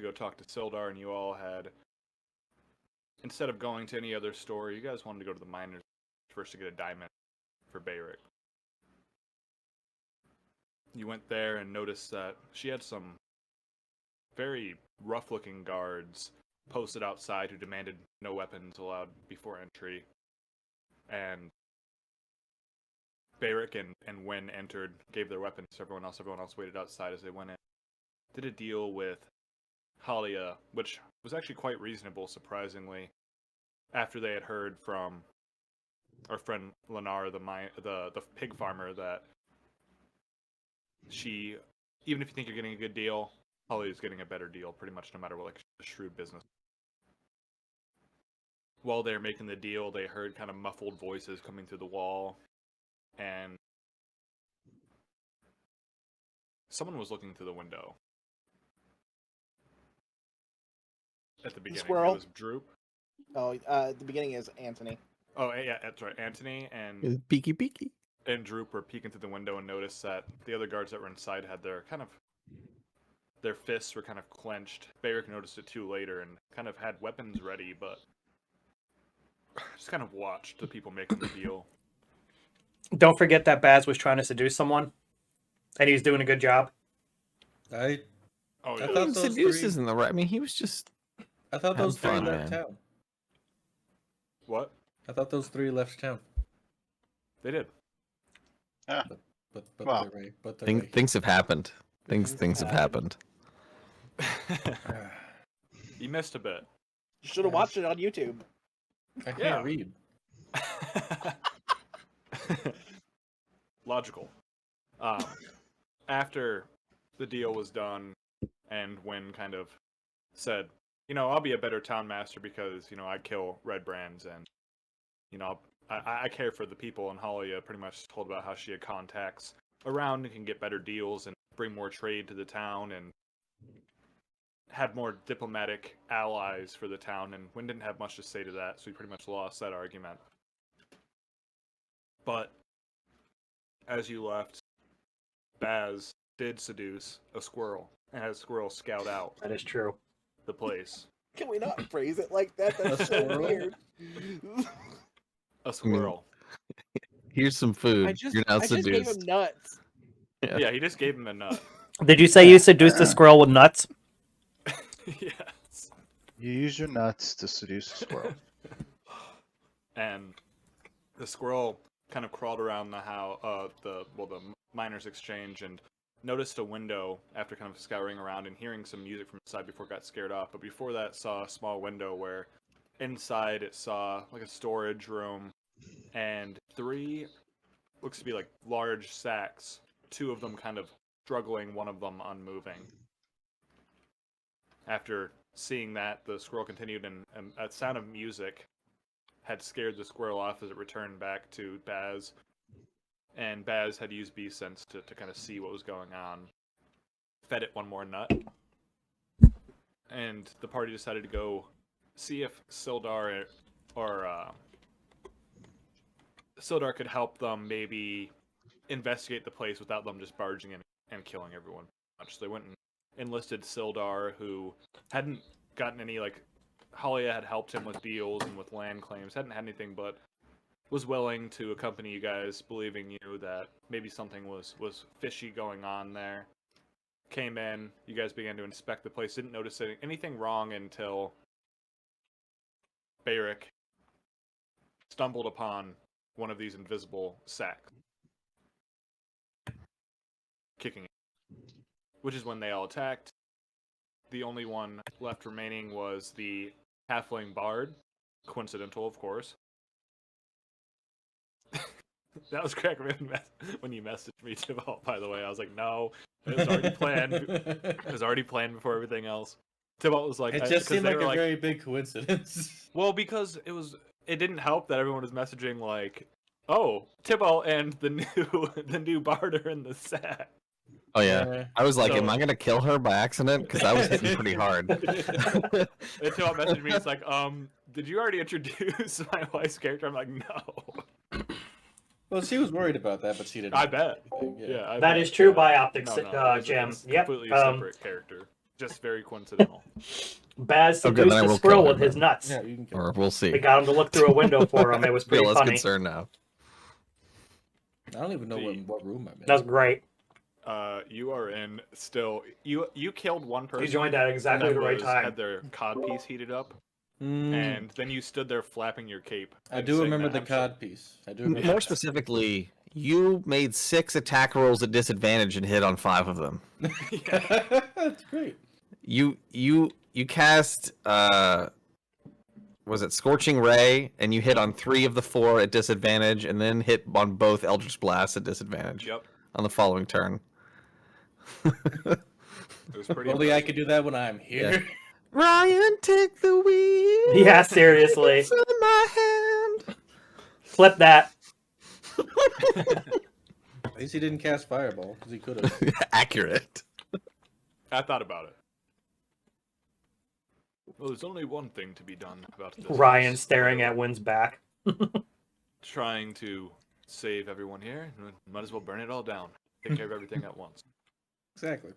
go talk to Sildar, and you all had, instead of going to any other store, you guys wanted to go to the miners first to get a diamond for Bayrick. You went there and noticed that she had some very rough-looking guards posted outside who demanded no weapons allowed before entry. And Bayrick and Wen entered, gave their weapons to everyone else. Everyone else waited outside as they went in. Did a deal with Halia, which was actually quite reasonable, surprisingly, after they had heard from our friend Lenara, the pig farmer, that she, even if you think you're getting a good deal, Halia is getting a better deal, pretty much no matter what, like a shrewd business. While they were making the deal, they heard kind of muffled voices coming through the wall, and someone was looking through the window. At the beginning, Squirrel. It was Droop. Oh, the beginning is Anthony. Oh, yeah, that's right. Anthony and Peeky. and Droop were peeking through the window and noticed that the other guards that were inside had their fists were kind of clenched. Bayrick noticed it too later and kind of had weapons ready, but just kind of watched the people making the deal. Don't forget that Baz was trying to seduce someone, and he's doing a good job. I thought those seduce isn't the right. I mean, he was just. I thought those three left man. town. What? I thought those three left town. They did. Yeah. But Well, they're right. But they're right. Things have happened. Things have happened. You missed a bit. You should have watched it on YouTube. I can't read. Logical. After the deal was done, and Wynn kind of said, I'll be a better town master because, I kill red brands and, I care for the people. And Halia pretty much told about how she had contacts around and can get better deals and bring more trade to the town and have more diplomatic allies for the town. And Wynn didn't have much to say to that, so he pretty much lost that argument. But as you left, Baz did seduce a squirrel and had a squirrel scout out. That is true. The place. Can we not phrase it like that? That's so weird. A squirrel. Here's some food. You're now I just gave seduced. him nuts. Yeah, he just gave him a nut. Did you say you seduced a squirrel with nuts? Yes. You use your nuts to seduce a squirrel. And the squirrel kind of crawled around the house, the miners' exchange, and noticed a window after kind of scouring around and hearing some music from inside before it got scared off. But before that, saw a small window where inside it saw like a storage room and 3 looks to be like large sacks, 2 of them kind of struggling, one of them unmoving. After seeing that, the squirrel continued, and a sound of music had scared the squirrel off as it returned back to Baz. And Baz had used bee sense to kind of see what was going on. Fed it one more nut. And the party decided to go see if Sildar Sildar could help them maybe investigate the place without them just barging in and killing everyone. So they went and enlisted Sildar, who hadn't gotten any, Halia had helped him with deals and with land claims, hadn't had anything, but was willing to accompany you guys, believing you that maybe something was fishy going on there. Came in, you guys began to inspect the place, didn't notice anything wrong until Bayrick stumbled upon one of these invisible sacks, kicking it, which is when they all attacked. The only one left remaining was the halfling bard, coincidental, of course. That was correct when you messaged me, Tibalt, by the way. I was like, no, it was already planned. It was already planned before everything else. Tibalt was like... It just seemed like a very big coincidence. Well, because it didn't help that everyone was messaging like, oh, Tibalt and the new bard are in the sack. Oh yeah, I was like, am I gonna kill her by accident? Because I was hitting pretty hard. And Tibalt messaged me, it's like, did you already introduce my wife's character? I'm like, no. Well, she was worried about that, but she didn't. I bet. Yeah, That is true by optics, no, Jim. It's Yep. completely separate character. Just very coincidental. Baz Oh, good, seduced then I the will squirrel kill her with his then. nuts. Yeah, you can kill Or her. we'll see. They got him to look through a window for him. It was Feel pretty less funny. concerned now. I don't even know See. what room I'm in. That was great. You are in still. You killed one person. He joined at exactly that the right was- time. Had their cod piece heated up, Mm, and then you stood there flapping your cape. I and do saying remember that, the I'm sure- cod piece. I do remember. More that. specifically, you made 6 attack rolls at disadvantage and hit on 5 of them. That's great. You cast was it Scorching Ray, and you hit on 3 of the 4 at disadvantage, and then hit on both Eldritch Blasts at disadvantage Yep, on the following turn. it was pretty. Only I impressive. could do that when I'm here. Ryan, take the wheel. Yeah, seriously. From my hand. Flip that. At least he didn't cast Fireball, because he could have. Accurate. I thought about it. Well, there's only one thing to be done about this. Ryan staring at Wynn's back. Trying to save everyone here. Might as well burn it all down. Take care of everything at once. Exactly.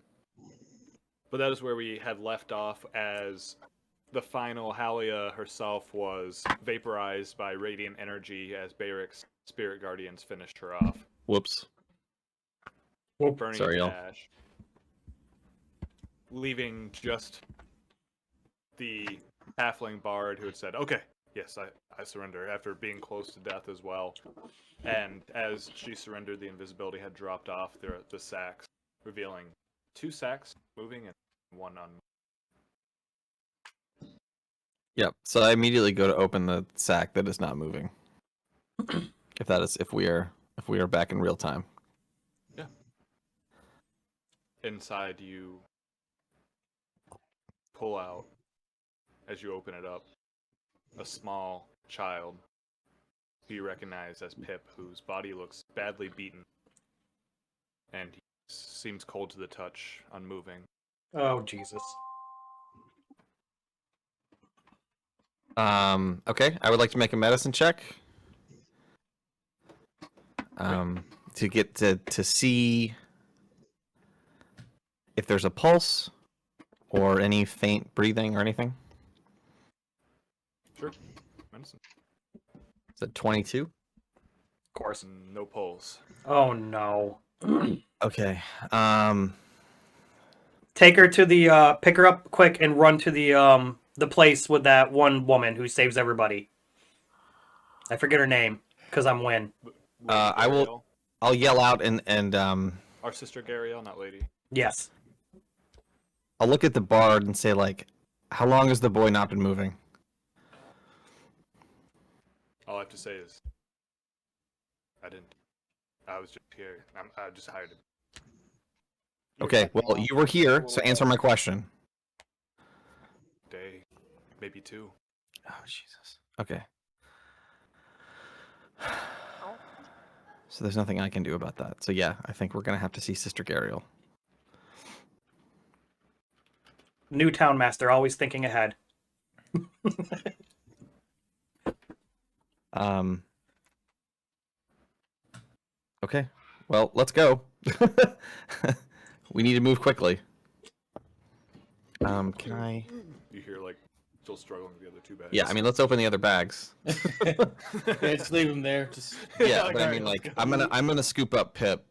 But that is where we had left off, as the final Halia herself was vaporized by radiant energy as Barrick's spirit guardians finished her off, Whoops. burning Sorry, to y'all. ash, leaving just the halfling bard who had said, "Okay, yes, I surrender," after being close to death as well. And as she surrendered, the invisibility had dropped off the sacks, revealing 2 sacks moving and 1 on. Yep. So I immediately go to open the sack that is not moving. if we are back in real time. Inside, you pull out, as you open it up, a small child who you recognize as Pip, whose body looks badly beaten, and he seems cold to the touch, unmoving. Oh, Jesus. Okay, I would like to make a medicine check. To get to see if there's a pulse or any faint breathing or anything. Sure. Medicine. Is it 22? Of course. No pulse. Oh, no. Okay. Take her to the, pick her up quick and run to the place with that one woman who saves everybody. I forget her name, because I'm Wynn. I will- Gariel? I'll yell out and Our sister Gariel, not lady. Yes. I'll look at the bard and say, like, how long has the boy not been moving? All I have to say is, I didn't. I was just here. I just hired him. Okay, well, you were here, so answer my question. Day, maybe 2. Oh, Jesus. Okay. So there's nothing I can do about that. So yeah, I think we're going to have to see Sister Gariel. New town master, always thinking ahead. Okay. Well, let's go. We need to move quickly. Can I? You hear, like, still struggling with the other 2 bags. Yeah, I mean, let's open the other bags. Yeah, just leave him there. Just Yeah, like, but I alright, mean, let's like, go. I'm gonna scoop up Pip.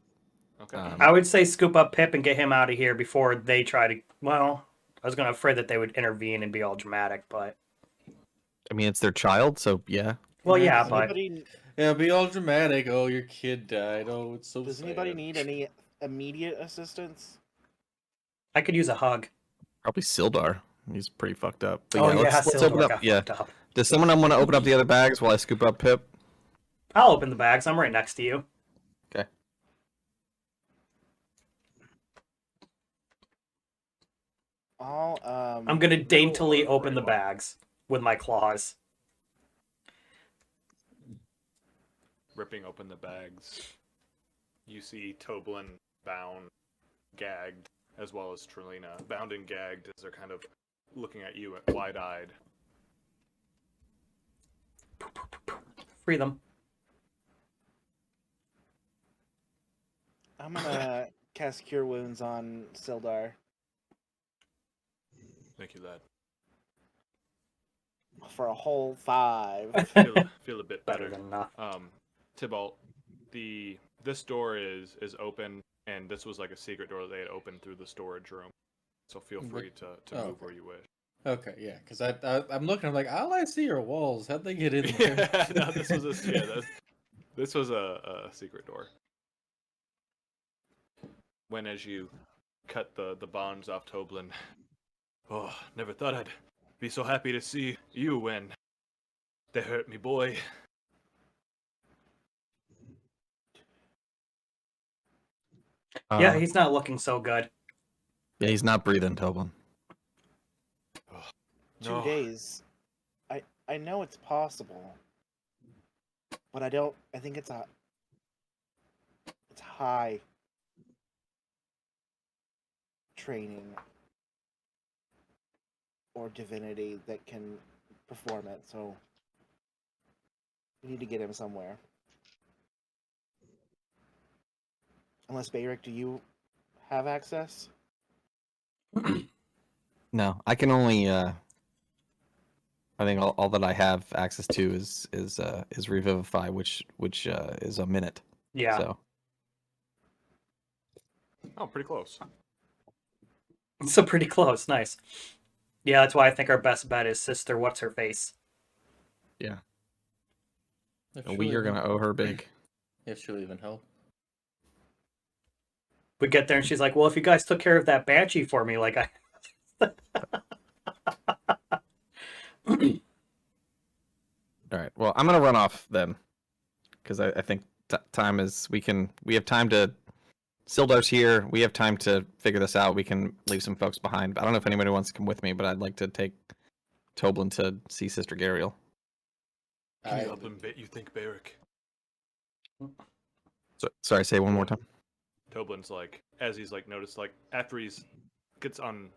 Okay. I would say scoop up Pip and get him out of here before they try to. Well, I was gonna afraid that they would intervene and be all dramatic, but I mean, it's their child, so yeah. well, yeah, Does but anybody, yeah, be all dramatic. Oh, your kid died. Oh, it's so. does anybody sad. need any immediate assistance? I could use a hug. Probably Sildar. He's pretty fucked up. But Oh yeah, yeah, let's open Sildar up. got Yeah. fucked up. Does someone want to open up the other bags while I scoop up Pip? I'll open the bags. I'm right next to you. Okay. I'm gonna daintily or open the right bags with my claws. Ripping open the bags, you see Toblin bound, gagged, as well as Trelina bound and gagged as they're kind of looking at you wide-eyed. Free them. I'm gonna cast Cure Wounds on Sildar. Thank you, lad. For a whole 5. Feel a bit Better better. than enough. Tybalt, this door is open, and this was like a secret door they had opened through the storage room. So feel free to move okay. where you wish. Okay, yeah, because I'm looking. I'm like, all I see are walls. How'd they get in there? No, this was a secret door. When as you cut the bonds off Toblin, oh, never thought I'd be so happy to see you when they hurt me, boy. Yeah, he's not looking so good. Yeah, he's not breathing, Toblin. 2 days. I know it's possible, but I think it's high training or divinity that can perform it. So we need to get him somewhere. Unless Bayrick, do you have access? No, I can only. I think all that I have access to is Revivify, which is a minute. Yeah. So Oh, pretty close. So pretty close. Nice. Yeah, that's why I think our best bet is Sister What's Her Face. yeah, If we she'll are even- gonna owe her big. If she'll even help. We get there and she's like, "Well, if you guys took care of that banshee for me, like I." All right. Well, I'm gonna run off then, because I think time is we have time to. Sildar's here. We have time to figure this out. We can leave some folks behind. I don't know if anybody wants to come with me, but I'd like to take Toblin to see Sister Gariel. Can you help him, you think, Barrick? So, sorry, say it one more time. Toblin's like, as he's like noticed, like after he's gets unbound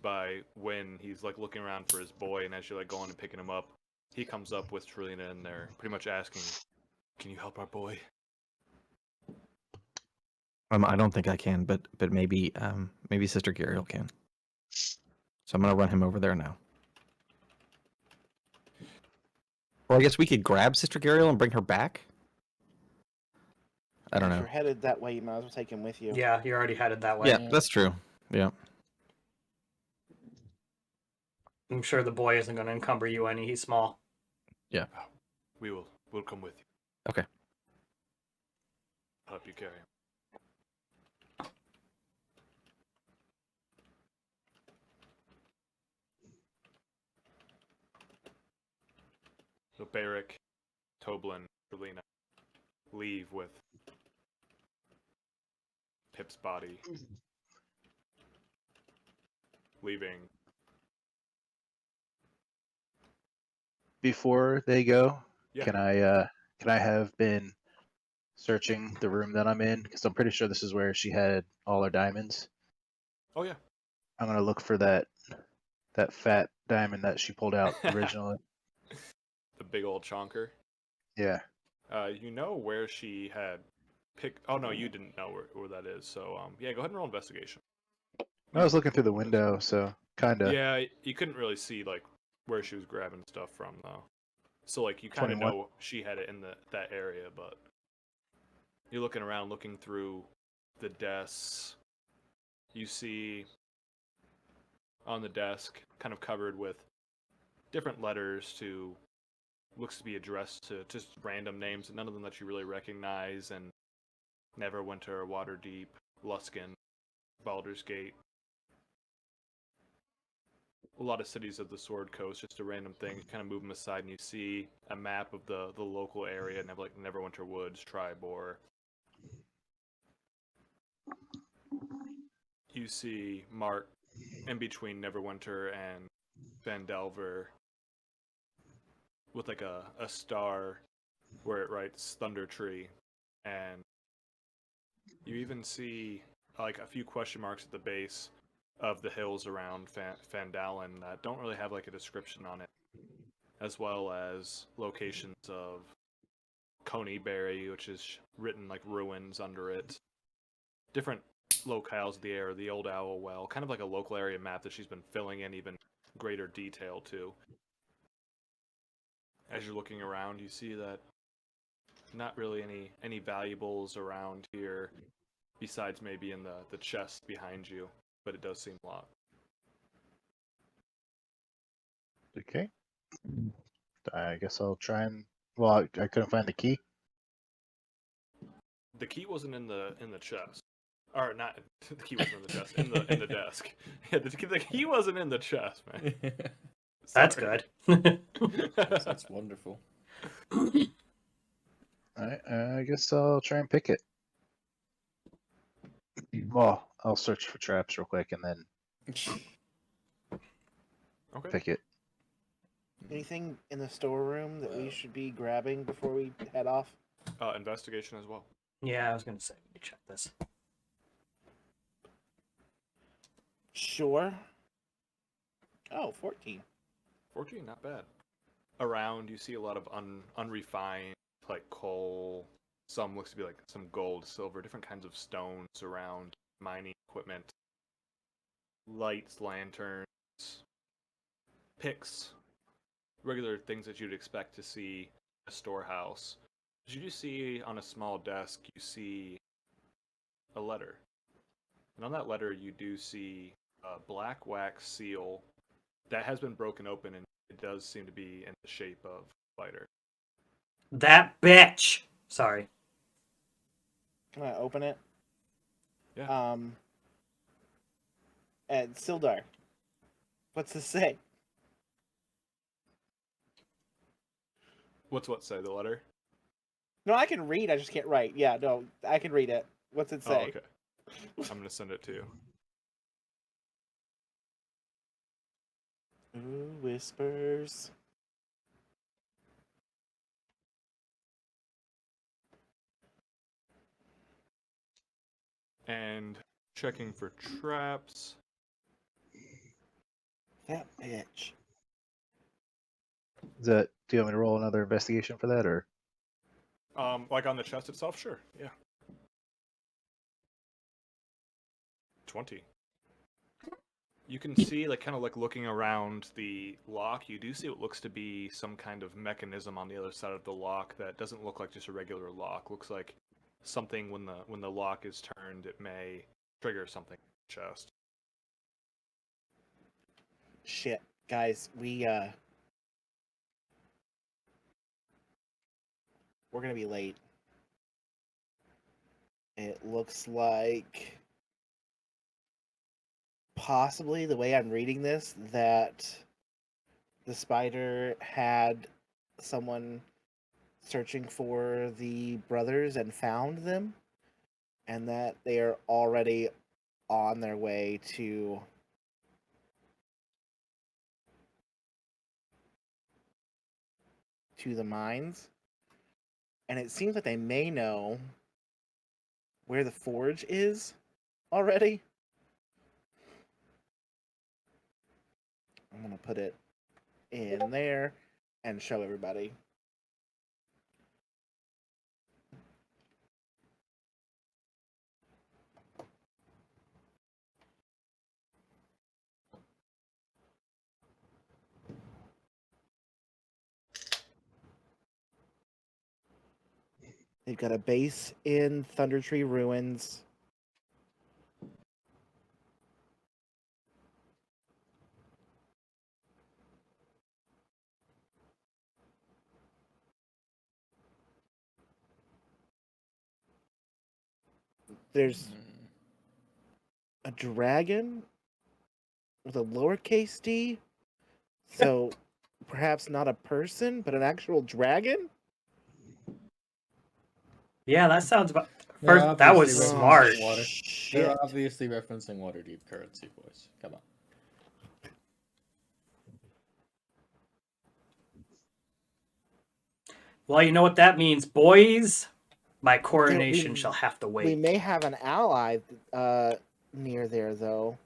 by when he's like looking around for his boy, and as you're like going and picking him up, he comes up with Trelina in there, pretty much asking, "Can you help our boy?" I don't think I can, but maybe Sister Gariel can. So I'm gonna run him over there now. Or I guess we could grab Sister Gariel and bring her back. I don't If know. you're headed that way, you might as well take him with you. Yeah, you're already headed that way. Yeah, that's true. Yeah. I'm sure the boy isn't going to encumber you any. He's small. We'll come with you. Okay. I'll help you carry him. So Barrick, Toblin, Trelina leave with Pip's body, leaving. Before they go, Yeah. can I have been searching the room that I'm in? Because I'm pretty sure this is where she had all her diamonds. Oh yeah. I'm gonna look for that fat diamond that she pulled out originally. The big old chonker. Yeah. You know where she had picked. Oh no, you didn't know where that is. So yeah, go ahead and roll investigation. I was looking through the window, so kinda. Yeah, you couldn't really see like where she was grabbing stuff from though. So like you kind of 21. know she had it in that area, but you're looking around, looking through the desks. You see on the desk, kind of covered with different letters to looks to be addressed to just random names, none of them that you really recognize, and Neverwinter, Waterdeep, Luskan, Baldur's Gate. A lot of cities of the Sword Coast, just a random thing. You kind of move them aside, and you see a map of the local area, like Neverwinter Woods, Tribor. You see Mark in between Neverwinter and Vandelver with like a star where it writes Thunder Tree, and you even see like a few question marks at the base of the hills around Fandalin that don't really have like a description on it, as well as locations of Coneyberry, which is written like ruins under it. Different locales of the area, the old owl well, kind of like a local area map that she's been filling in even greater detail to. As you're looking around, you see that not really any valuables around here, besides maybe in the chest behind you, but it does seem locked. Okay. I guess I'll try and. Well, I couldn't find the key. The key wasn't in the chest, or not. The key wasn't in the chest. In the desk. Yeah, the key wasn't in the chest, man. That's Sorry. good. That's wonderful. Alright, I guess I'll try and pick it. Well, I'll search for traps real quick and then Okay. pick it. Anything in the storeroom that we should be grabbing before we head off? Investigation as well. Yeah, I was gonna say we could check this. Sure. Oh, 14. 14, not bad. Around, you see a lot of unrefined, like coal. Some looks to be like some gold, silver, different kinds of stones around, mining equipment, lights, lanterns, picks, regular things that you'd expect to see in a storehouse. But you do see on a small desk, you see a letter. And on that letter, you do see a black wax seal that has been broken open, and it does seem to be in the shape of a spider. That bitch. Sorry. Can I open it? Yeah. And Sildar, what's this say? What's what say, the letter? No, I can read. I just can't write. Yeah, no, I can read it. What's it Oh, say? okay. I'm going to send it to you. Ooh, whispers. And checking for traps. That bitch. Is that? Do you want me to roll another investigation for that, or? Like on the chest itself? Sure, yeah. 20. You can see, like, kind of like looking around the lock, you do see what looks to be some kind of mechanism on the other side of the lock that doesn't look like just a regular lock. Looks like something when the lock is turned, it may trigger something in the chest. Shit, guys, we're gonna be late. It looks like possibly the way I'm reading this that the spider had someone searching for the brothers and found them, and that they are already on their way to the mines. And it seems like they may know where the forge is already. I'm gonna put it in there and show everybody. They've got a base in Thunder Tree Ruins. There's a dragon with a lowercase d. So perhaps not a person, but an actual dragon? Yeah, that sounds about. They're First, that was obviously smart. referencing water. Shit. They're obviously referencing Waterdeep currency, boys. Come on. Well, you know what that means, boys. My coronation shall have to wait. We may have an ally near there, though.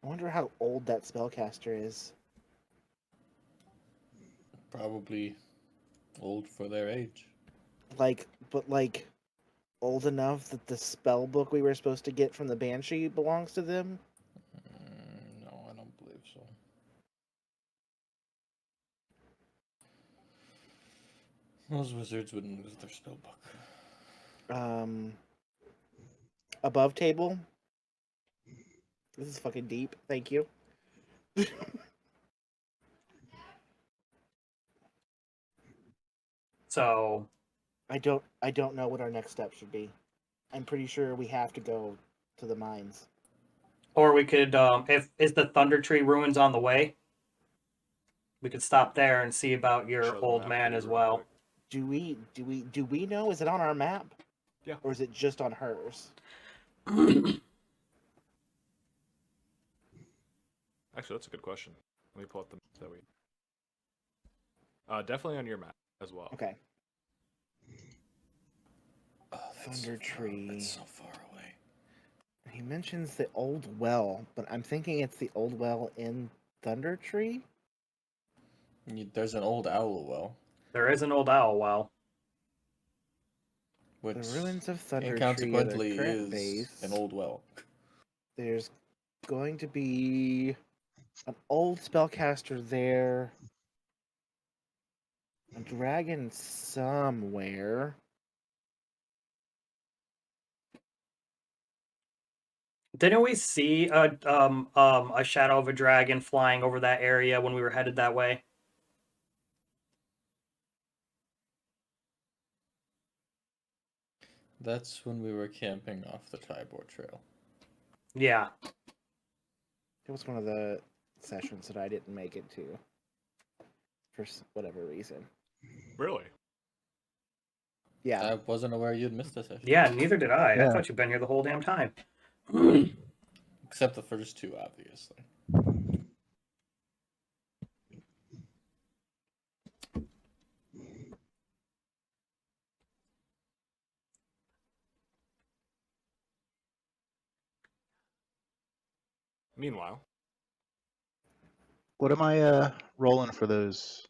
I wonder how old that spellcaster is. Probably old for their age. But old enough that the spell book we were supposed to get from the Banshee belongs to them? No, I don't believe so. Those wizards wouldn't lose their spell book. Above table? This is fucking deep. Thank you. So, I don't know what our next step should be. I'm pretty sure we have to go to the mines. or we could, if is the Thunder Tree ruins on the way, we could stop there and see about your Show the old map man to you as real well. quick. Do we know? Is it on our map? Yeah. Or is it just on hers? Actually, that's a good question. Let me pull up the map that we. Definitely on your map as well. Okay. Oh, Thunder Tree. That's so far away. He mentions the old well, but I'm thinking it's the old well in Thunder Tree. There's an old owl well, There is an old owl well. which The ruins of Thunder Tree are inconsequently the current is base. an old well. There's going to be an old spellcaster there. A dragon somewhere. Didn't we see a shadow of a dragon flying over that area when we were headed that way? That's when we were camping off the Tybor Trail. Yeah. It was one of the sessions that I didn't make it to. For whatever reason. Really? Yeah. I wasn't aware you'd missed a session. Yeah, neither did I. I Yeah. thought you'd been here the whole damn time. Except the first two, obviously. Meanwhile, What am I rolling for those?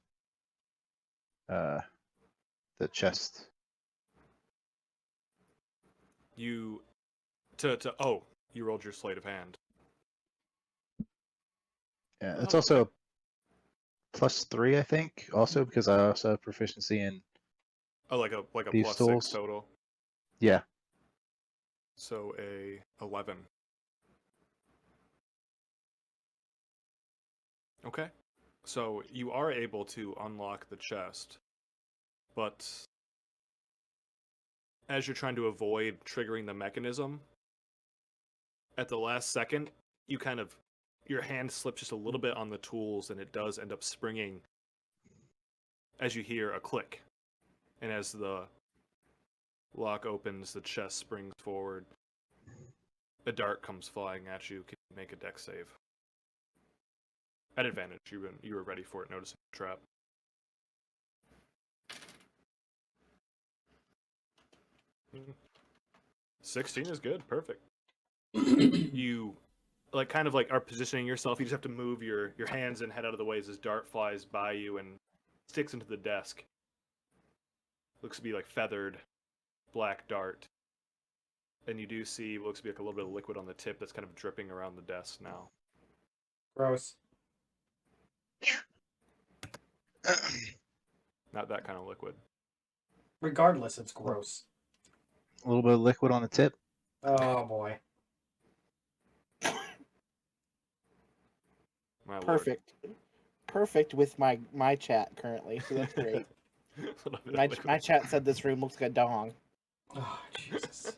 The chest. you you rolled your sleight of hand. Yeah, Oh, it's also +3, I think. Also because I also have proficiency in. Oh, like a Thieves' +6 tools. total. Yeah. So a 11. Okay. So you are able to unlock the chest, but as you're trying to avoid triggering the mechanism, at the last second, your hand slips just a little bit on the tools and it does end up springing as you hear a click. And as the lock opens, the chest springs forward. A dart comes flying at you. Can you make a dex save? At advantage, you were ready for it, noticing the trap. 16 is good, perfect. You kind of are positioning yourself. You just have to move your hands and head out of the way as this dart flies by you and sticks into the desk. Looks to be feathered black dart. And you do see what looks to be a little bit of liquid on the tip that's kind of dripping around the desk now. Gross. Not that kind of liquid. Regardless, it's gross. A little bit of liquid on the tip. Oh boy. My lord. Perfect with my chat currently, so that's great. A little bit of my liquid. chat said this room looks like a dong. Oh Jesus.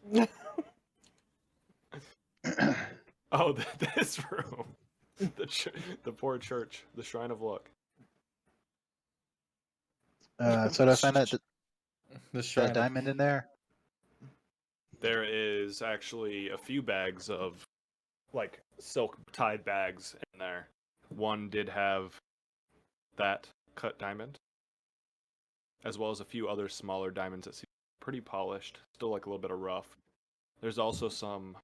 Oh, this room. The poor church. The Shrine of Luck. So did I find The shrine that of- diamond in there? There is actually a few bags of silk tied bags in there. One did have that cut diamond, as well as a few other smaller diamonds that seem pretty polished, still a little bit of rough. There's also some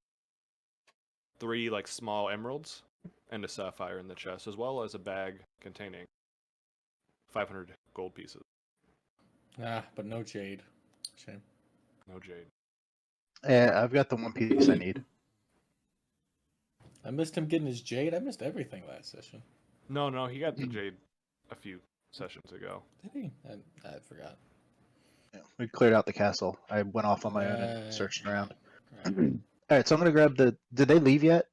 3 small emeralds and a sapphire in the chest, as well as a bag containing 500 gold pieces. Ah, but no jade. Shame. No jade. I've got the one piece I need. I missed him getting his jade. I missed everything last session. No, he got the jade a few sessions ago. Did he? I forgot. Yeah, we cleared out the castle. I went off on my own and Right, searched around. right. All right, so I'm gonna grab the. Did they leave yet?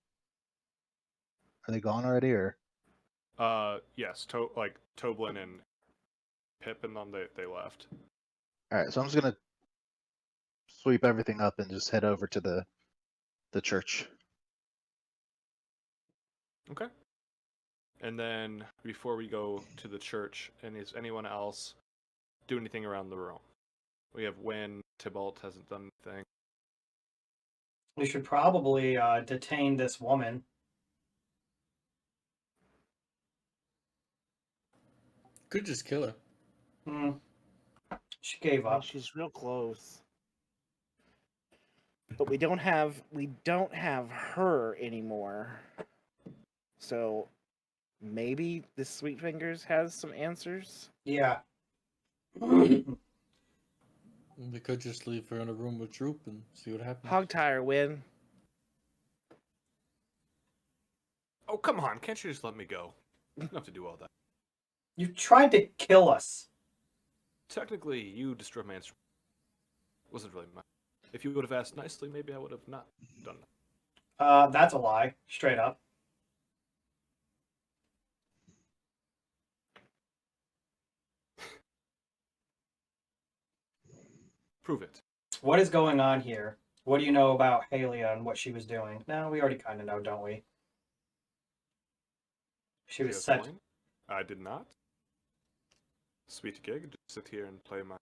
Are they gone already, or? Yes, Toblin and Pip and them, they left. All right, so I'm just gonna sweep everything up and just head over to the church. Okay. And then before we go to the church, and is anyone else do anything around the room? We have Wynn. Tybalt hasn't done anything. We should probably detain this woman. Could just kill her. Hmm. She gave I mean, up. she's real close. But we don't have her anymore. So maybe this Sweet Fingers has some answers. Yeah. We could just leave her in a room with Droop and see what happens. Hog tire win. Oh, come on. Can't you just let me go? You don't have to do all that. You tried to kill us. Technically, you destroyed my instrument. Wasn't really mine. If you would have asked nicely, maybe I would have not done that. That's a lie. Straight up. Prove it. What is going on here? What do you know about Halia and what she was doing? No, we already kind of know, don't we? She was Yes, set. Wayne? I did not. Sweet gig. Just sit here and play my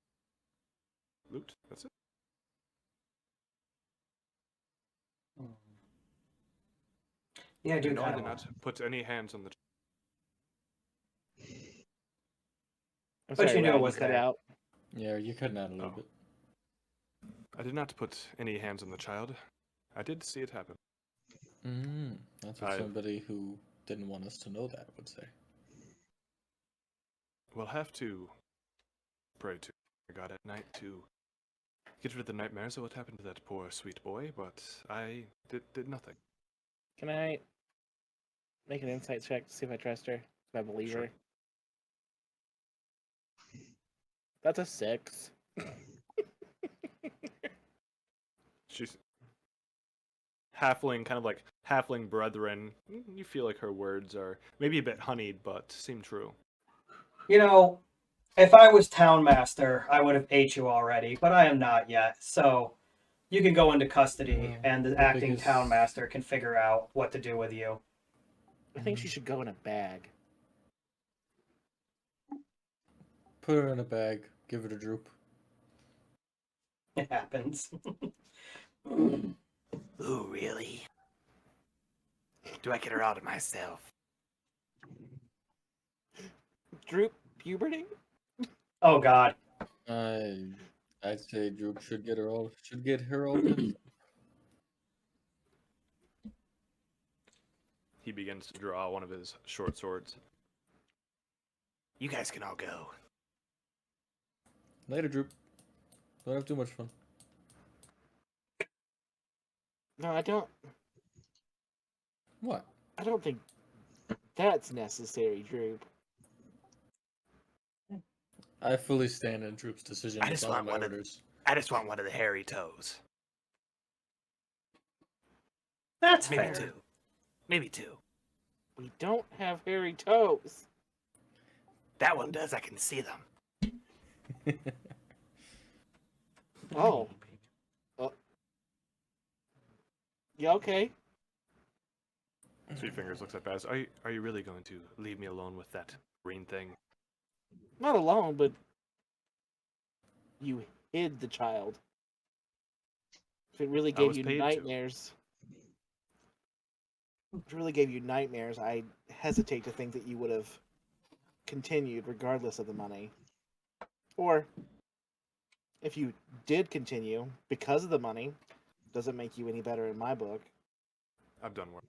lute. That's it. Yeah, I do No, I kind did of. not put any hands on the. I'm But sorry, you knew it Ryan, was cut there. out. Yeah, you're cutting out a little Oh. bit. I did not put any hands on the child. I did see it happen. That's what somebody who didn't want us to know that would say. We'll have to pray to God at night to get rid of the nightmares of what happened to that poor sweet boy, but I did nothing. Can I make an insight check to see if I trust her? If I believe Sure. her? That's a 6. She's halfling, kind of like halfling brethren. You feel like her words are maybe a bit honeyed, but seem true. You know, if I was town master, I would have ate you already, but I am not yet. So you can go into custody, and the acting biggest- town master can figure out what to do with you. I think she should go in a bag. Put her in a bag. Give her to Droop. It happens. Ooh, really? Do I get her out of myself? Droop puberty? Oh God. I'd say Droop should get her all. Should get her all. to- He begins to draw one of his short swords. You guys can all go. Later, Droop. Don't have too much fun. No, I don't. What? I don't think that's necessary, Droop. I fully stand in Droop's decision. I It's just all want my one of- orders. I just want one of the hairy toes. That's Maybe fair. two. Maybe two. We don't have hairy toes. That one does. I can see them. Oh. Yeah, okay. Sweet Fingers looks at Baz. Are you really going to leave me alone with that green thing? Not alone, but you hid the child. If it really I gave was you paid to. nightmares, if it really gave you nightmares, I hesitate to think that you would have continued regardless of the money. Or if you did continue because of the money, doesn't make you any better in my book. I've done work.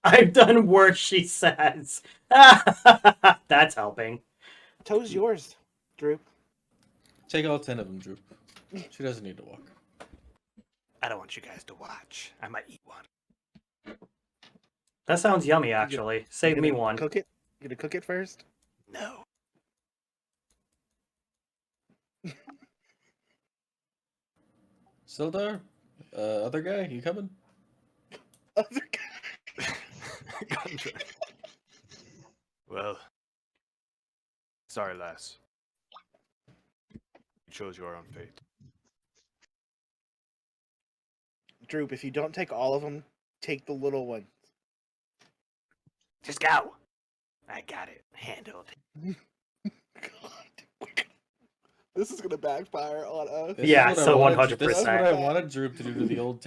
I've done worse, she says. That's helping. Toe's yours, Droop. Take all 10 of them, Drew. She doesn't need to walk. I don't want you guys to watch. I might eat one. That sounds yummy, actually. Save You me gonna one. Cook it. You gonna cook it first? No. Sildar? Other guy, you coming? Other guy. Gundren. Well, sorry, lass. You chose your own fate. Droop, if you don't take all of them, take the little one. Just go. I got it. Handled. God. This is gonna backfire on us. This is Yeah, what I so wanted- 100%. This is what I wanted Droop to do to the old